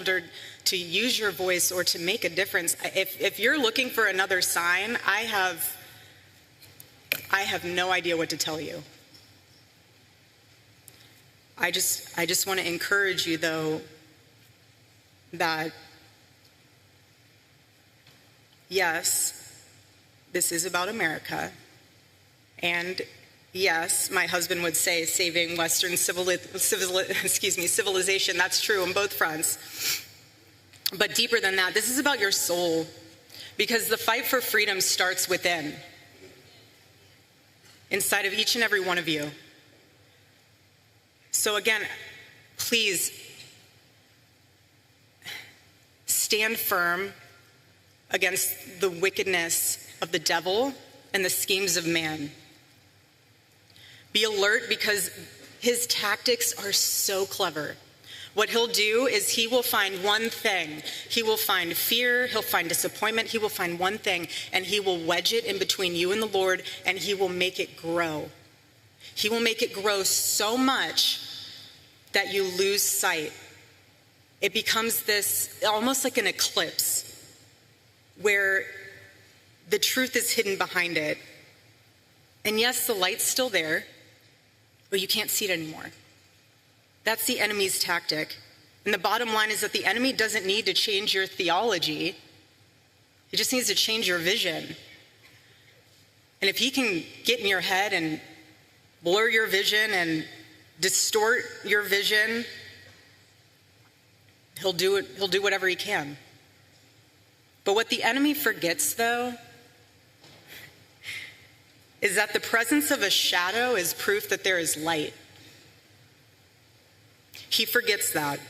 or to use your voice or to make a difference. If you're looking for another sign, I have no idea what to tell you. I just want to encourage you, though, that yes, this is about America. And yes, my husband would say saving Western civilization. That's true on both fronts. But deeper than that, this is about your soul. Because the fight for freedom starts within, inside of each and every one of you. So again, please stand firm against the wickedness of the devil and the schemes of man. Be alert, because his tactics are so clever. What he'll do is he will find one thing. He will find fear, he'll find disappointment, he will find one thing, and he will wedge it in between you and the Lord, and he will make it grow. He will make it grow so much that you lose sight. It becomes this, almost like an eclipse, where the truth is hidden behind it. And yes, the light's still there, but you can't see it anymore. That's the enemy's tactic. And the bottom line is that the enemy doesn't need to change your theology. He just needs to change your vision. And if he can get in your head and blur your vision and distort your vision, he'll do it. He'll do whatever he can. But what the enemy forgets, though, is that the presence of a shadow is proof that there is light. He forgets that.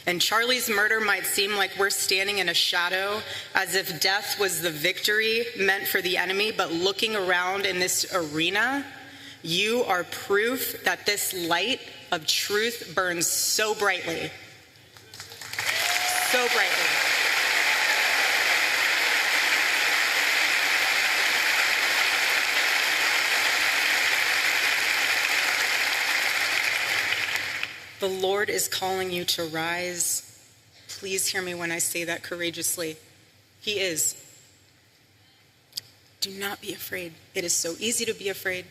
And Charlie's murder might seem like we're standing in a shadow, as if death was the victory meant for the enemy, but looking around in this arena, you are proof that this light of truth burns so brightly. So brightly. The Lord is calling you to rise. Please hear me when I say that courageously. He is. Do not be afraid. It is so easy to be afraid,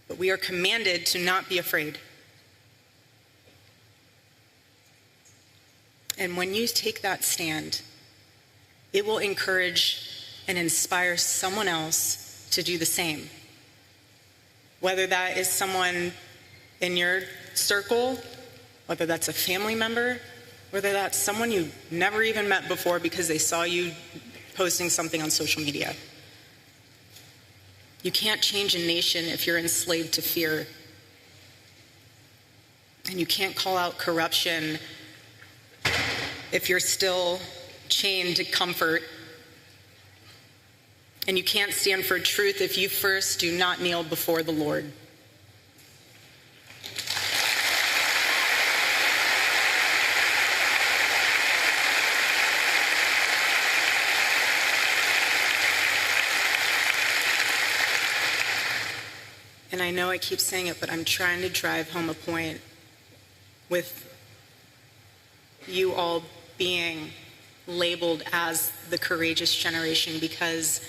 but we are commanded to not be afraid. And when you take that stand, it will encourage and inspire someone else to do the same. Whether that is someone in your circle, whether that's a family member, whether that's someone you never even met before because they saw you posting something on social media. You can't change a nation if you're enslaved to fear. And you can't call out corruption if you're still chained to comfort. And you can't stand for truth if you first do not kneel before the Lord. And I know I keep saying it, but I'm trying to drive home a point with you all being labeled as the courageous generation, because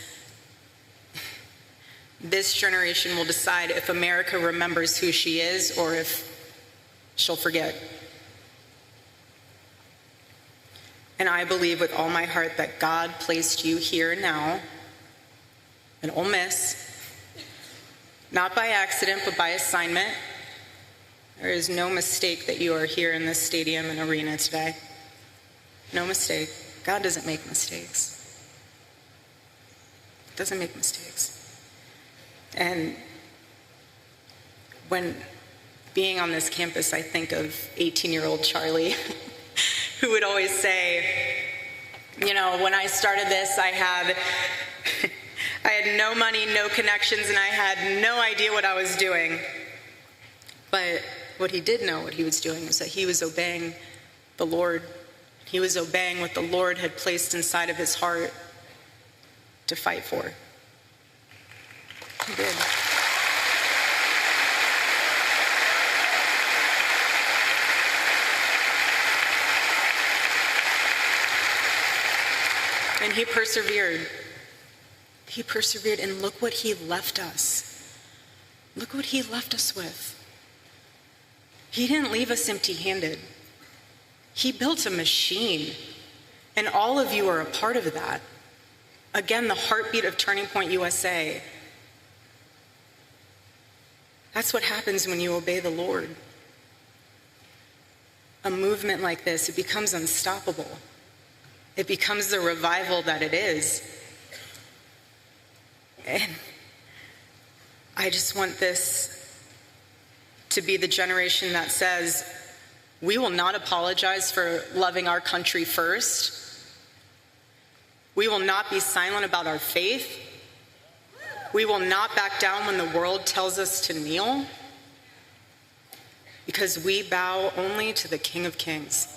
this generation will decide if America remembers who she is or if she'll forget. And I believe with all my heart that God placed you here and now in Ole Miss, not by accident, but by assignment. There is no mistake that you are here in this stadium and arena today. No mistake. God doesn't make mistakes. Doesn't make mistakes. And when being on this campus, I think of 18-year-old Charlie, who would always say, you know, when I started this, I had no money, no connections, and I had no idea what I was doing. But what he did know what he was doing was that he was obeying the Lord. He was obeying what the Lord had placed inside of his heart to fight for. He did. And he persevered. He persevered, and look what he left us. Look what he left us with. He didn't leave us empty-handed. He built a machine, and all of you are a part of that. Again, the heartbeat of Turning Point USA. That's what happens when you obey the Lord. A movement like this, it becomes unstoppable. It becomes the revival that it is. And I just want this to be the generation that says, we will not apologize for loving our country first. We will not be silent about our faith. We will not back down when the world tells us to kneel, because we bow only to the King of Kings.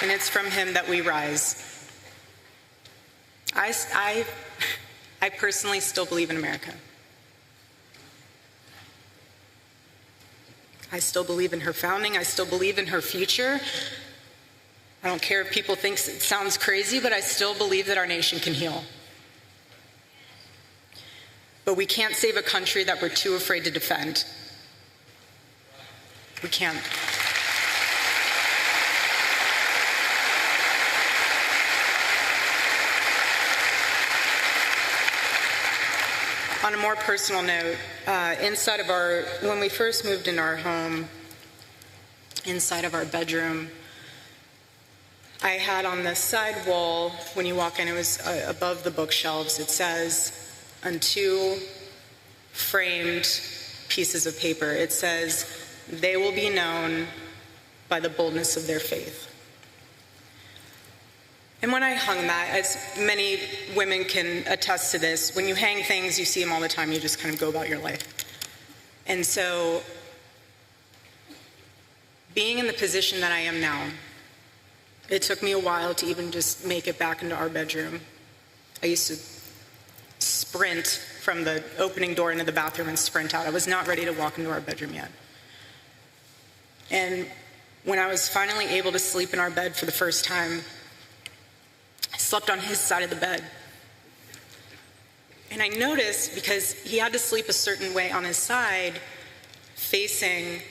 And it's from him that we rise. I personally still believe in America. I still believe in her founding. I still believe in her future. I don't care if people think it sounds crazy, but I still believe that our nation can heal. But we can't save a country that we're too afraid to defend. We can't. On a more personal note, when we first moved into our home, inside of our bedroom, I had on the side wall, when you walk in, it was above the bookshelves, it says, on two framed pieces of paper, it says, "They will be known by the boldness of their faith." And when I hung that, as many women can attest to this, when you hang things, you see them all the time, you just kind of go about your life. And so, being in the position that I am now, it took me a while to even just make it back into our bedroom. I used to sprint from the opening door into the bathroom and sprint out. I was not ready to walk into our bedroom yet. And when I was finally able to sleep in our bed for the first time, I slept on his side of the bed. And I noticed, because he had to sleep a certain way on his side, facing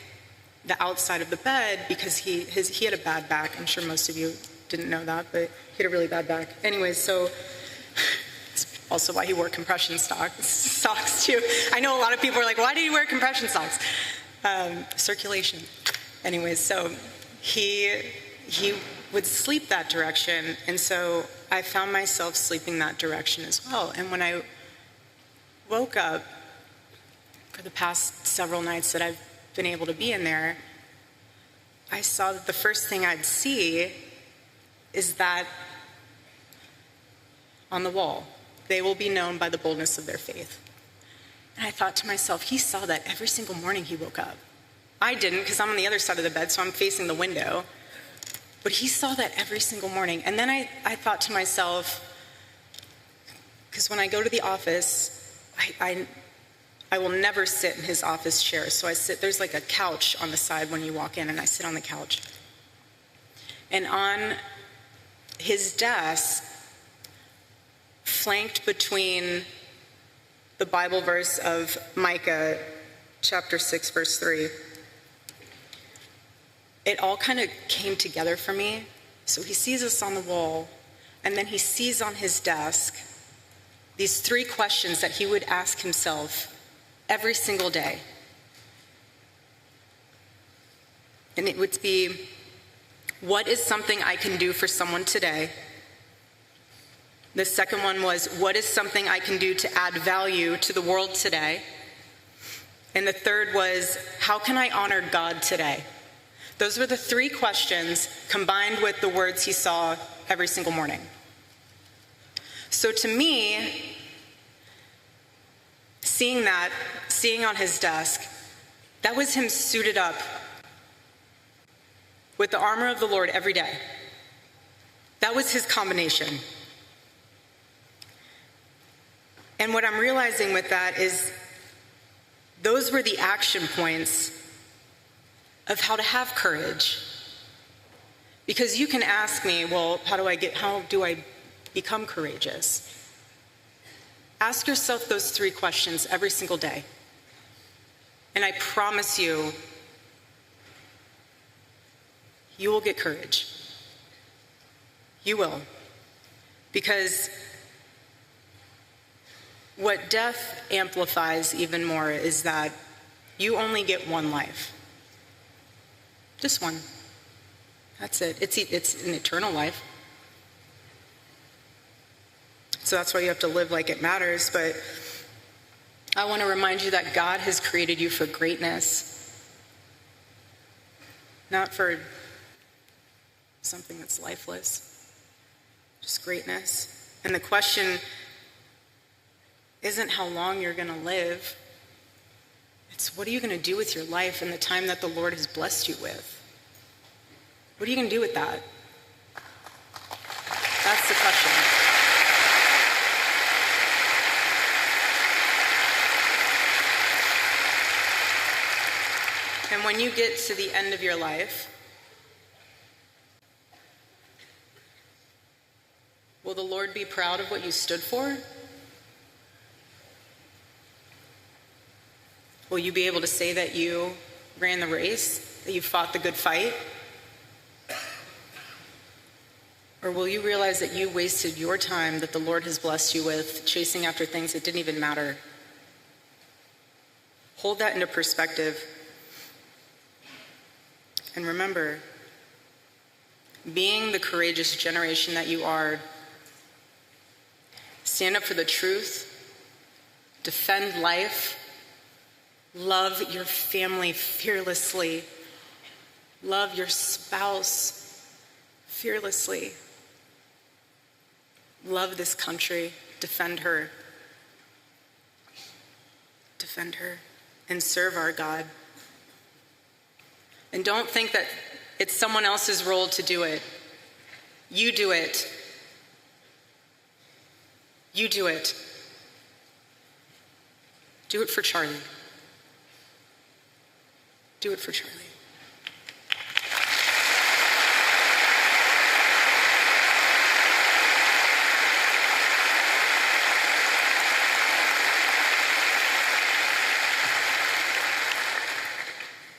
the outside of the bed, because he had a bad back. I'm sure most of you didn't know that, but he had a really bad back. Anyways, so it's also why he wore compression socks too. I know a lot of people are like, why do you wear compression socks? Circulation. Anyways, so he would sleep that direction, and so I found myself sleeping that direction as well. And when I woke up, for the past several nights that I've been able to be in there, I saw that the first thing I'd see is that on the wall, "They will be known by the boldness of their faith." And I thought to myself, he saw that every single morning he woke up. I didn't, because I'm on the other side of the bed, so I'm facing the window. But he saw that every single morning. And then I thought to myself, because when I go to the office, I will never sit in his office chair. So there's like a couch on the side when you walk in, and I sit on the couch. And on his desk, flanked between the Bible verse of Micah, chapter 6, verse 3, it all kind of came together for me. So he sees us on the wall, and then he sees on his desk these 3 questions that he would ask himself every single day. And it would be, what is something I can do for someone today? The second one was, what is something I can do to add value to the world today? And the third was, how can I honor God today? Those were the 3 questions combined with the words he saw every single morning. So to me, seeing on his desk, that was him suited up with the armor of the Lord every day. That was his combination. And what I'm realizing with that is those were the action points of how to have courage. Because you can ask me, well, how do I become courageous? Ask yourself those 3 questions every single day. And I promise you, you will get courage. You will. Because what death amplifies even more is that you only get one life. Just one. That's it. It's an eternal life. So that's why you have to live like it matters. But I want to remind you that God has created you for greatness, not for something that's lifeless, just greatness. And the question isn't how long you're going to live. It's what are you going to do with your life and the time that the Lord has blessed you with? What are you going to do with that? That's the question. And when you get to the end of your life, will the Lord be proud of what you stood for? Will you be able to say that you ran the race, that you fought the good fight? Or will you realize that you wasted your time that the Lord has blessed you with chasing after things that didn't even matter? Hold that into perspective. And remember, being the courageous generation that you are, stand up for the truth, defend life, love your family fearlessly, love your spouse fearlessly, love this country, defend her, and serve our God. And don't think that it's someone else's role to do it. You do it. You do it. Do it for Charlie. Do it for Charlie.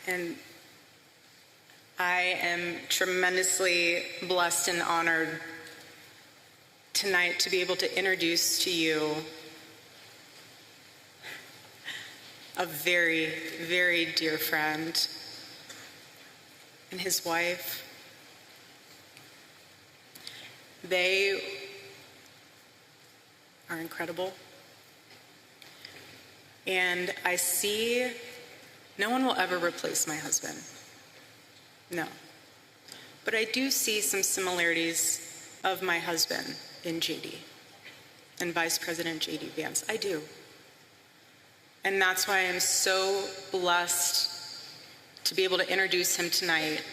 And I am tremendously blessed and honored tonight to be able to introduce to you a very, very dear friend and his wife. They are incredible. And I see no one will ever replace my husband. No. But I do see some similarities of my husband in JD and Vice President JD Vance. I do. And that's why I'm so blessed to be able to introduce him tonight,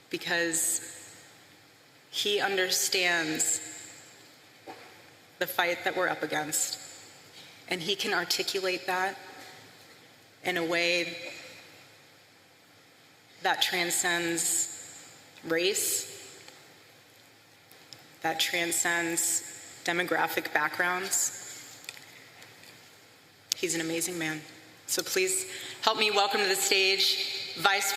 because he understands the fight that we're up against, and he can articulate that in a way that transcends race, that transcends demographic backgrounds. He's an amazing man. So please help me welcome to the stage Vice